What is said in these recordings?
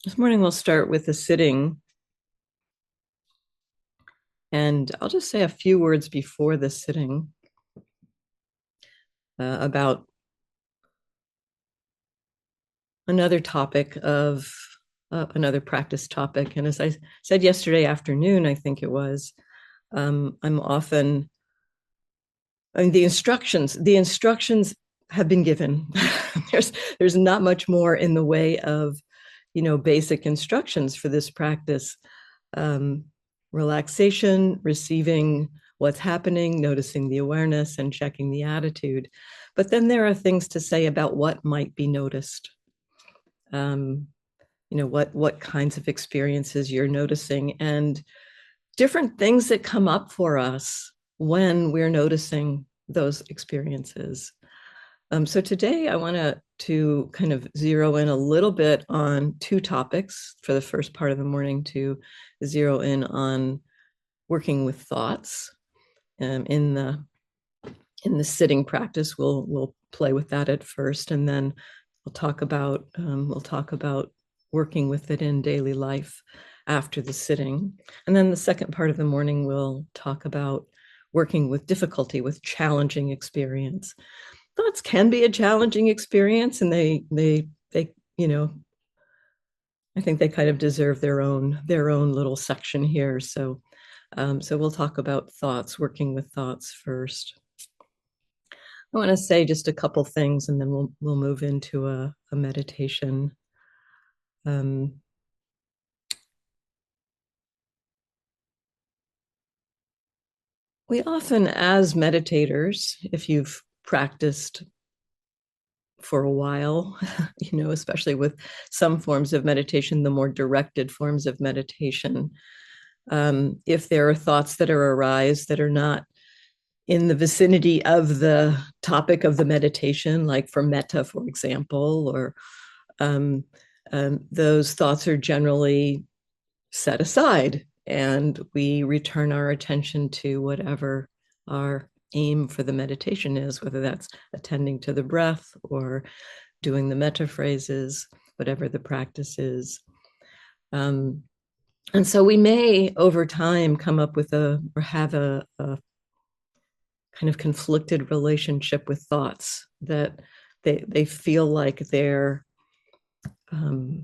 This morning we'll start with the sitting, and I'll just say a few words before the sitting about another topic of another practice topic. And as I said yesterday afternoon, I think it was, I'm often, I mean, the instructions have been given. there's not much more in the way of, basic instructions for this practice. Um, Relaxation, receiving what's happening, noticing the awareness, and checking the attitude. But then there are things to say about what might be noticed. Um, what kinds of experiences you're noticing, and different things that come up for us when we're noticing those experiences. So today I want to kind of zero in a little bit on two topics for the first part of the morning, to zero in on working with thoughts. In the sitting practice, we'll play with that at first, and then we'll talk about working with it in daily life after the sitting. And then the second part of the morning, we'll talk about working with difficulty, with challenging experience. Thoughts can be a challenging experience, and they I think they kind of deserve their own little section here. So we'll talk about thoughts, working with thoughts first. I want to say just a couple things, and then we'll move into a meditation. Um, we often, as meditators, if you've practiced for a while, especially with some forms of meditation, the more directed forms of meditation, if there are thoughts that arise that are not in the vicinity of the topic of the meditation, like for metta, for example, or um, those thoughts are generally set aside, and we return our attention to whatever our aim for the meditation is, whether that's attending to the breath or doing the metta phrases, whatever the practice is. Um, and so we may, over time, come up with or have a kind of conflicted relationship with thoughts, that they feel like they're um,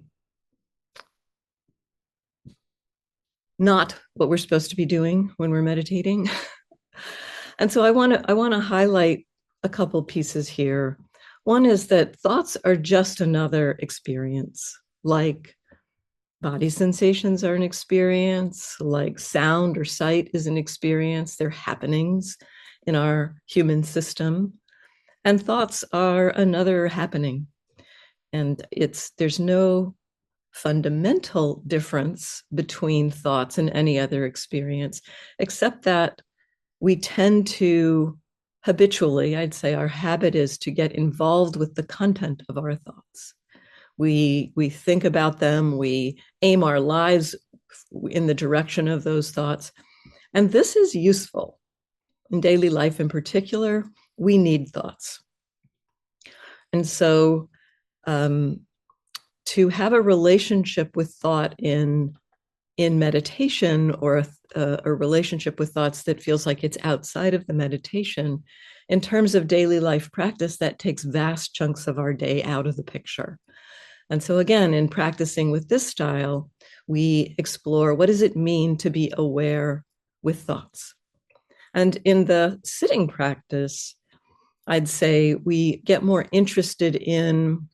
not what we're supposed to be doing when we're meditating. And so I want to highlight a couple pieces here. One is that thoughts are just another experience, like body sensations are an experience, like sound or sight is an experience. They're happenings in our human system. And thoughts are another happening. And there's no fundamental difference between thoughts and any other experience, except that we tend to habitually, I'd say our habit is to get involved with the content of our thoughts. We think about them, we aim our lives in the direction of those thoughts. And this is useful. In daily life in particular, we need thoughts. And so um, to have a relationship with thought in meditation, or a relationship with thoughts that feels like it's outside of the meditation, in terms of daily life practice, that takes vast chunks of our day out of the picture. And so again, in practicing with this style, we explore, what does it mean to be aware with thoughts? And in the sitting practice, I'd say we get more interested in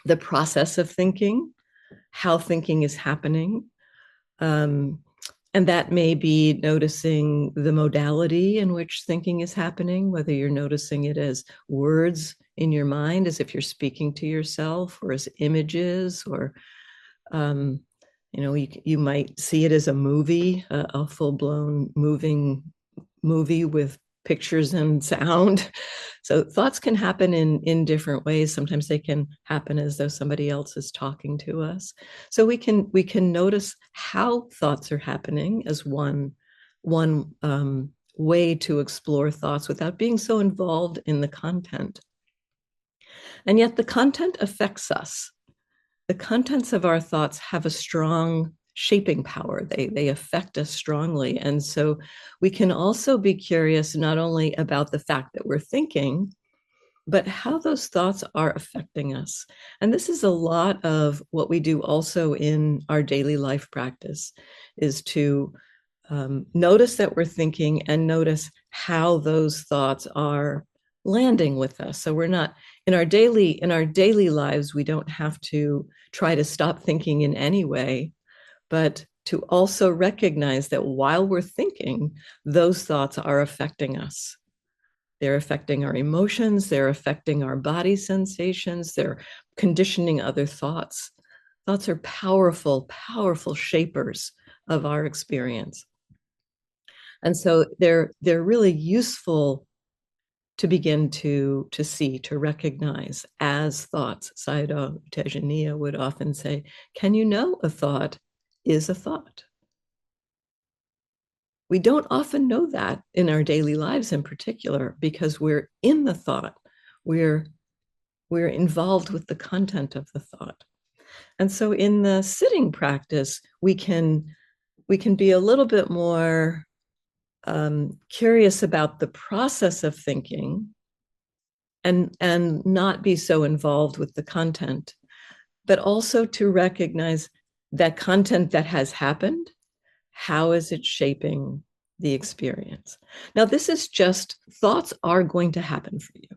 the process of thinking, how thinking is happening. Um, and that may be noticing the modality in which thinking is happening, whether you're noticing it as words in your mind, as if you're speaking to yourself, or as images, or um, you might see it as a movie, a full-blown moving movie with pictures and sound. So thoughts can happen in different ways. Sometimes they can happen as though somebody else is talking to us. So we can notice how thoughts are happening as one way to explore thoughts without being so involved in the content. And yet the content affects us. the contents of our thoughts have a strong shaping power. They affect us strongly. And so we can also be curious not only about the fact that we're thinking, but how those thoughts are affecting us. And this is a lot of what we do also in our daily life practice, is to notice that we're thinking and notice how those thoughts are landing with us. So we're not in our daily lives, we don't have to try to stop thinking in any way, but to also recognize that while we're thinking, those thoughts are affecting us. They're affecting our emotions, they're affecting our body sensations, they're conditioning other thoughts. Thoughts are powerful, powerful shapers of our experience. And so they're really useful to begin to see, to recognize as thoughts. Sayadaw Tejaniya would often say, can you know a thought is a thought? We don't often know that in our daily lives in particular, because we're in the thought. We're involved with the content of the thought. And so in the sitting practice, we can be a little bit more curious about the process of thinking and not be so involved with the content, but also to recognize that content that has happened, how is it shaping the experience? Now, this is just thoughts are going to happen for you.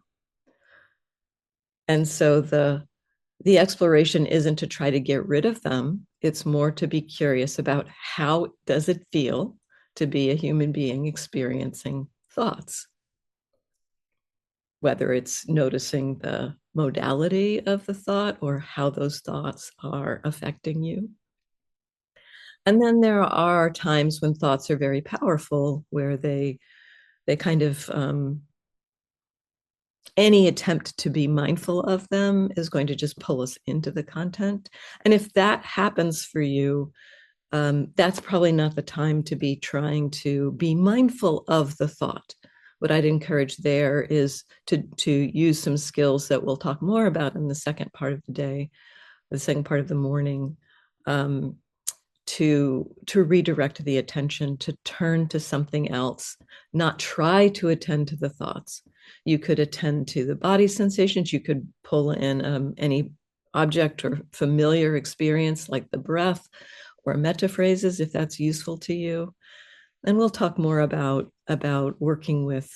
And so the exploration isn't to try to get rid of them. It's more to be curious about how does it feel to be a human being experiencing thoughts, whether it's noticing the modality of the thought or how those thoughts are affecting you. And then there are times when thoughts are very powerful, where they kind of any attempt to be mindful of them is going to just pull us into the content. And if that happens for you, that's probably not the time to be trying to be mindful of the thought. What I'd encourage there is to use some skills that we'll talk more about in the second part of the day, the second part of the morning, to redirect the attention, to turn to something else, not try to attend to the thoughts. You could attend to the body sensations. You could pull in any object or familiar experience like the breath or metta phrases, if that's useful to you. And we'll talk more about working with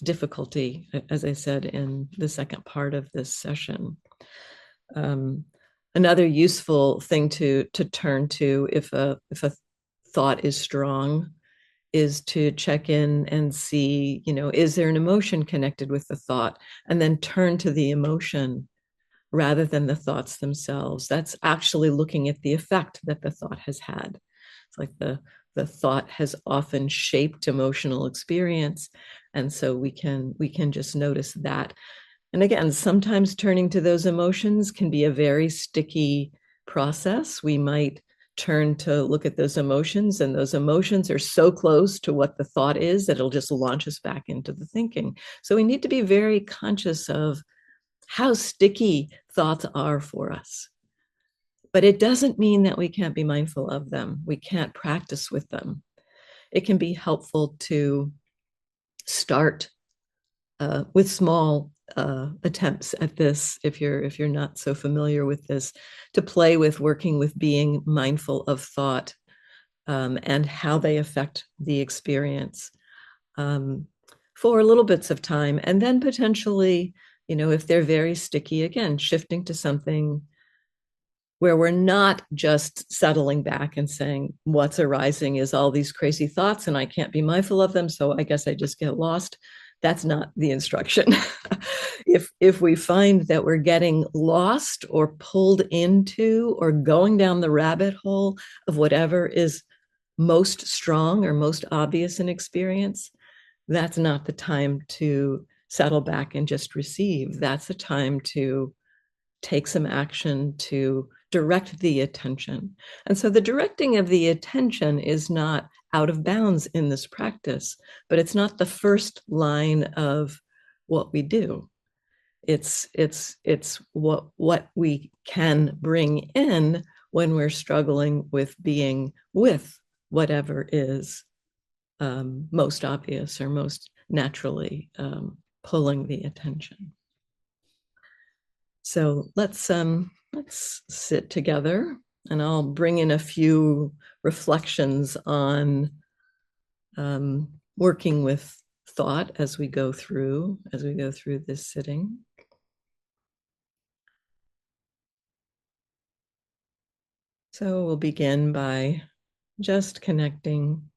difficulty, as I said, in the second part of this session. Another useful thing to turn to if a thought is strong is to check in and see, is there an emotion connected with the thought? And then turn to the emotion rather than the thoughts themselves. That's actually looking at the effect that the thought has had. It's like the thought has often shaped emotional experience. And so we can just notice that. And again, sometimes turning to those emotions can be a very sticky process. We might turn to look at those emotions, and those emotions are so close to what the thought is that it'll just launch us back into the thinking. So we need to be very conscious of how sticky thoughts are for us. But it doesn't mean that we can't be mindful of them. We can't practice with them. It can be helpful to start with small attempts at this, if you're not so familiar with this, to play with working with being mindful of thought and how they affect the experience for little bits of time, and then potentially, if they're very sticky, again, shifting to something where we're not just settling back and saying what's arising is all these crazy thoughts and I can't be mindful of them, so I guess I just get lost. That's not the instruction. If we find that we're getting lost or pulled into or going down the rabbit hole of whatever is most strong or most obvious in experience, that's not the time to settle back and just receive. That's the time to take some action, to direct the attention. And so the directing of the attention is not out of bounds in this practice, but it's not the first line of what we do. It's what we can bring in when we're struggling with being with whatever is most obvious or most naturally pulling the attention. So let's sit together, and I'll bring in a few reflections on working with thought as we go through this sitting. So we'll begin by just connecting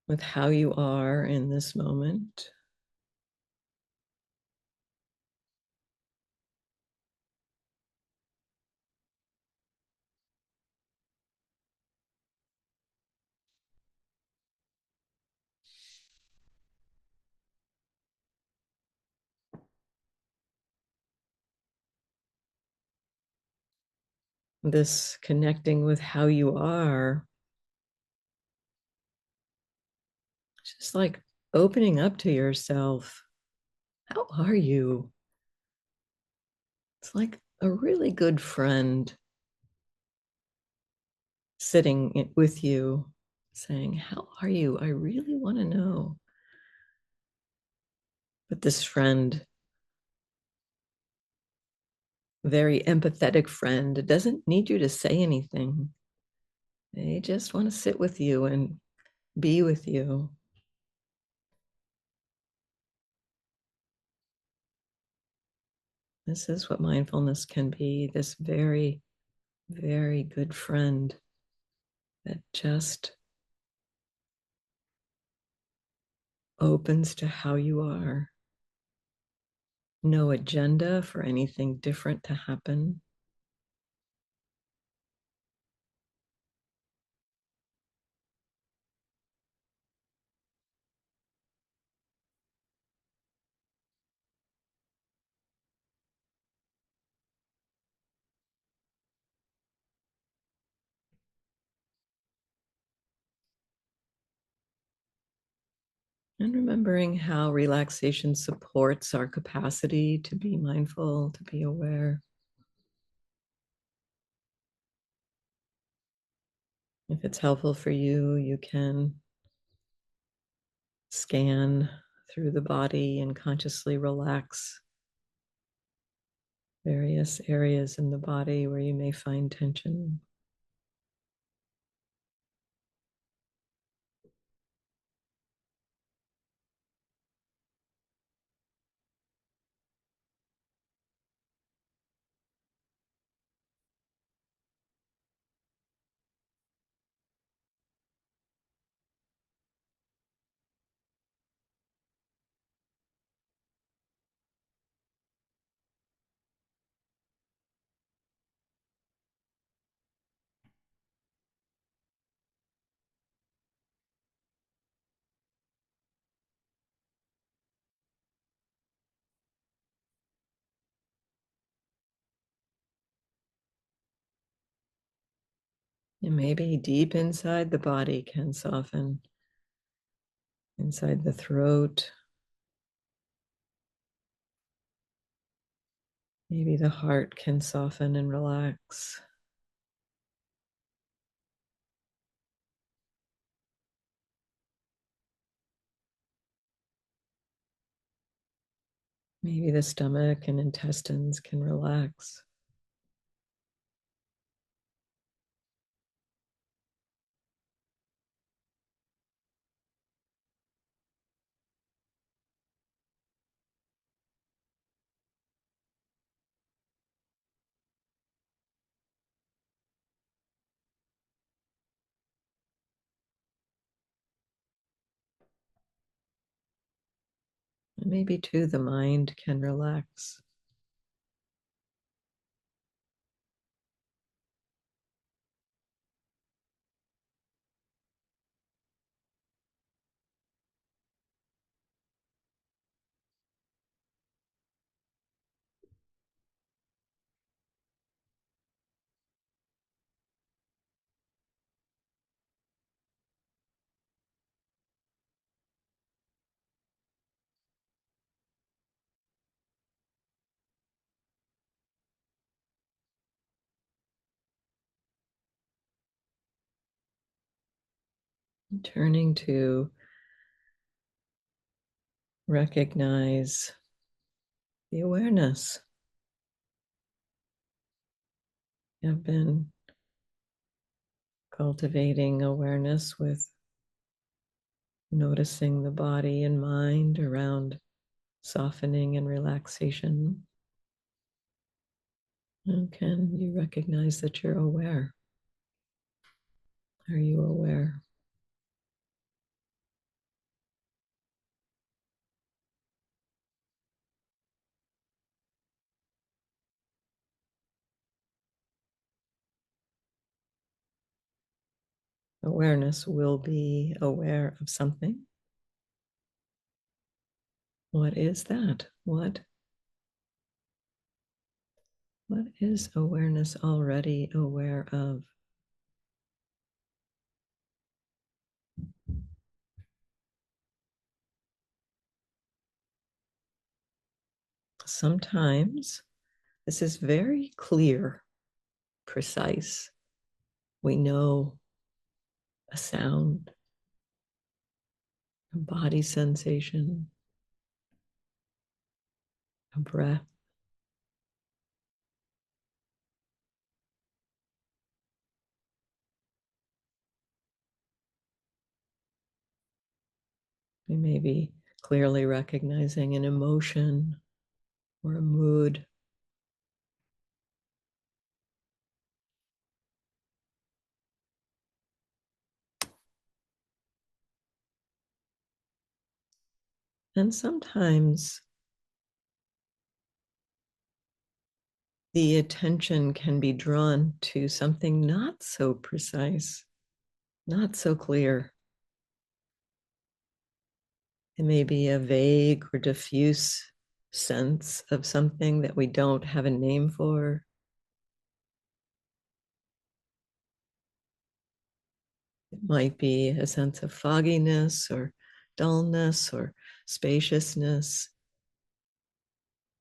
with how you are in this moment. This connecting with how you are, just like opening up to yourself. How are you? It's like a really good friend sitting with you saying, how are you? I really want to know. But this friend, very empathetic friend, doesn't need you to say anything. They just want to sit with you and be with you. This is what mindfulness can be, this very, very good friend that just opens to how you are. No agenda for anything different to happen. And remembering how relaxation supports our capacity to be mindful, to be aware. If it's helpful for you, you can scan through the body and consciously relax various areas in the body where you may find tension. And maybe deep inside the body can soften, inside the throat. Maybe the heart can soften and relax. Maybe the stomach and intestines can relax. And maybe too, the mind can relax. Turning to recognize the awareness. I've been cultivating awareness with noticing the body and mind around softening and relaxation. And can you recognize that you're aware? Are you aware? Awareness will be aware of something. What is that? What is awareness already aware of? Sometimes this is very clear, precise. We know a sound, a body sensation, a breath. We may be clearly recognizing an emotion or a mood. And sometimes the attention can be drawn to something not so precise, not so clear. It may be a vague or diffuse sense of something that we don't have a name for. It might be a sense of fogginess or dullness or spaciousness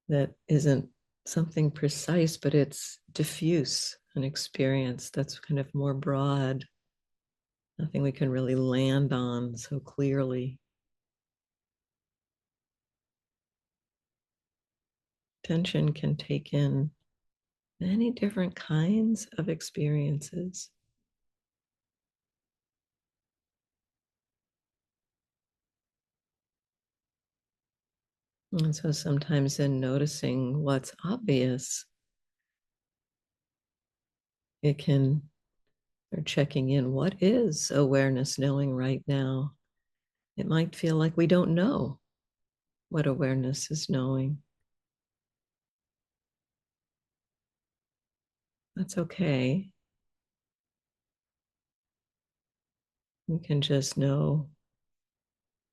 that isn't something precise, but it's diffuse, an experience that's kind of more broad, nothing we can really land on so clearly. Attention can take in many different kinds of experiences. And so sometimes in noticing what's obvious, it can, or checking in, what is awareness knowing right now? It might feel like we don't know what awareness is knowing. That's okay. We can just know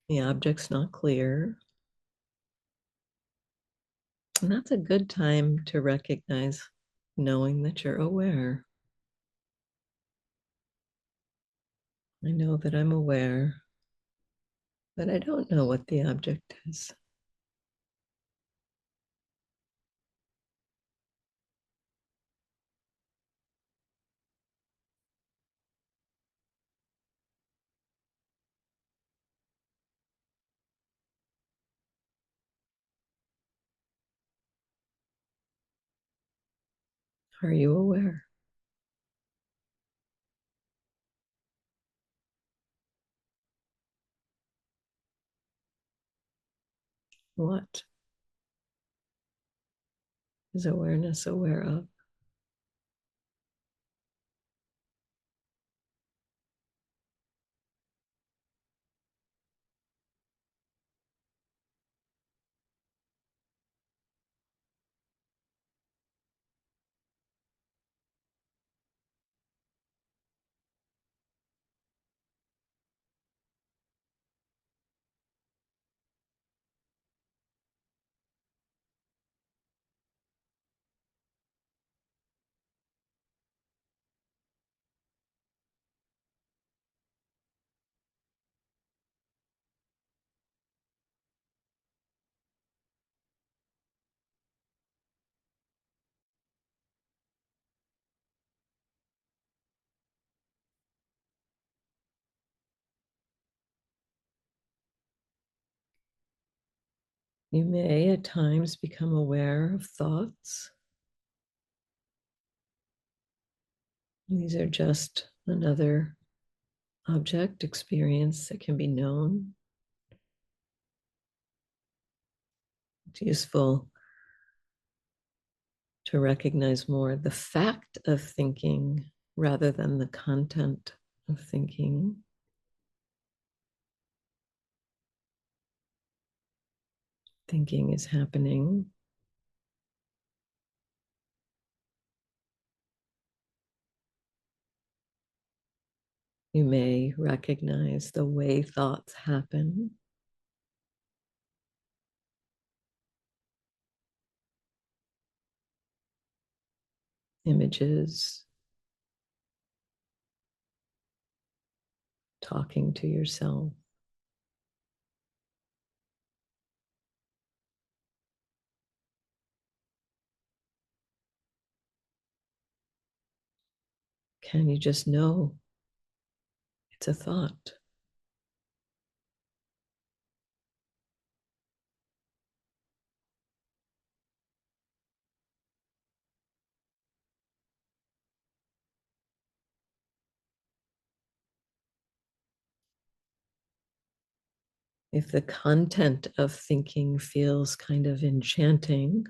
the object's not clear. And that's a good time to recognize knowing that you're aware. I know that I'm aware, but I don't know what the object is. Are you aware? What is awareness aware of? You may at times become aware of thoughts. These are just another object experience that can be known. It's useful to recognize more the fact of thinking rather than the content of thinking. Thinking is happening. You may recognize the way thoughts happen. Images, talking to yourself. Can you just know it's a thought? If the content of thinking feels kind of enchanting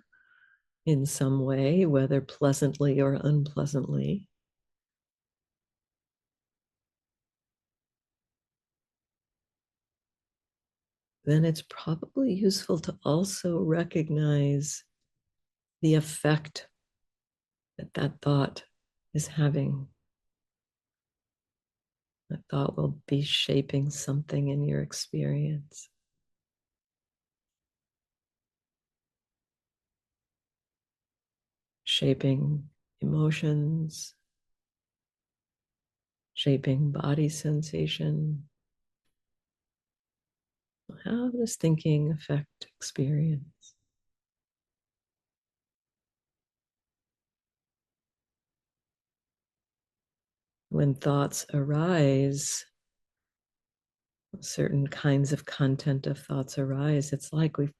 in some way, whether pleasantly or unpleasantly, then it's probably useful to also recognize the effect that that thought is having. That thought will be shaping something in your experience, shaping emotions, shaping body sensation. How does thinking affect experience? When thoughts arise, certain kinds of content of thoughts arise, it's like we've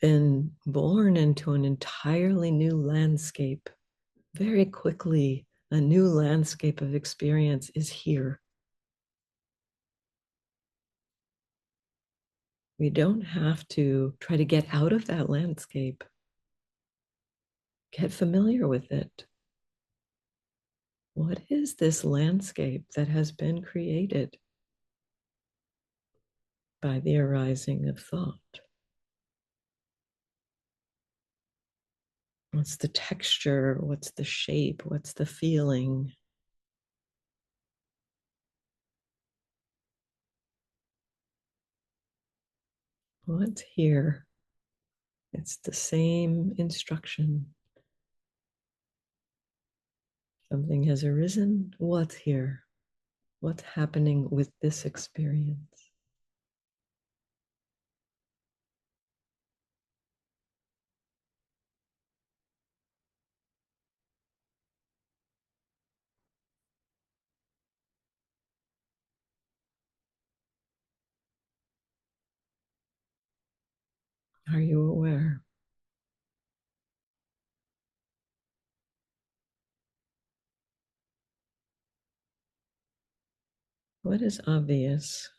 been born into an entirely new landscape. Very quickly, a new landscape of experience is here. We don't have to try to get out of that landscape. Get familiar with it. What is this landscape that has been created by the arising of thought? What's the texture? What's the shape? What's the feeling? What's here? It's the same instruction. Something has arisen. What's here? What's happening with this experience? Are you aware? What is obvious?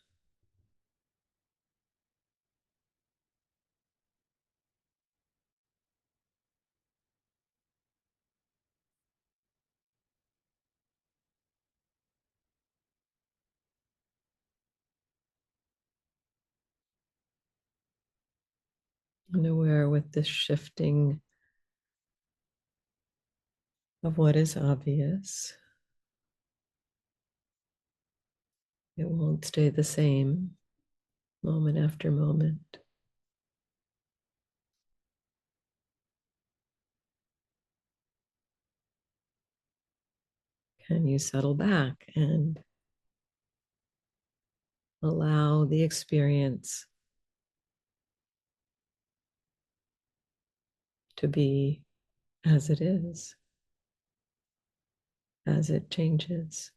And aware with this shifting of what is obvious. It won't stay the same moment after moment. Can you settle back and allow the experience to be as it is, as it changes?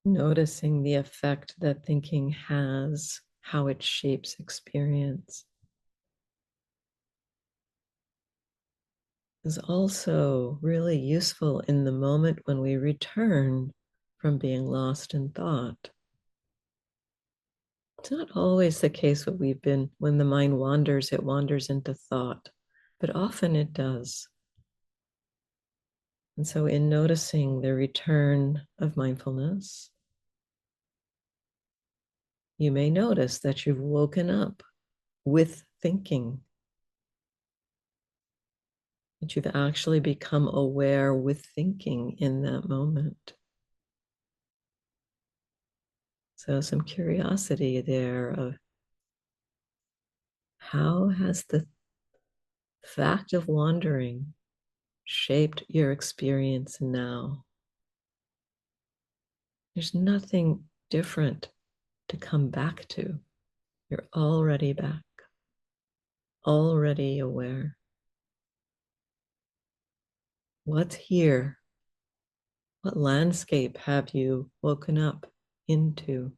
Noticing the effect that thinking has, how it shapes experience, is also really useful in the moment when we return from being lost in thought. It's not always the case what we've been when the mind wanders, it wanders into thought, but often it does. And so, in noticing the return of mindfulness, you may notice that you've woken up with thinking, that you've actually become aware with thinking in that moment. So, some curiosity there of how has the fact of wandering shaped your experience now? There's nothing different to come back to. You're already back, already aware. What's here? What landscape have you woken up into?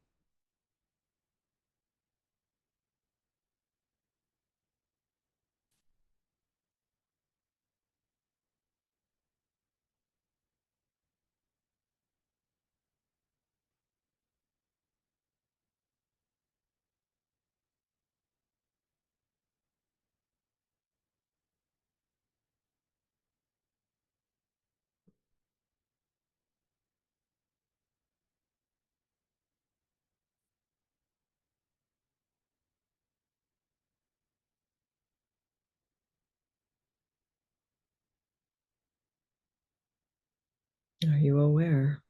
Are you aware?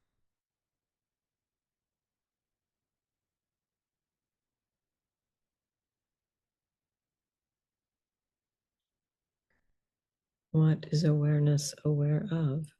What is awareness aware of?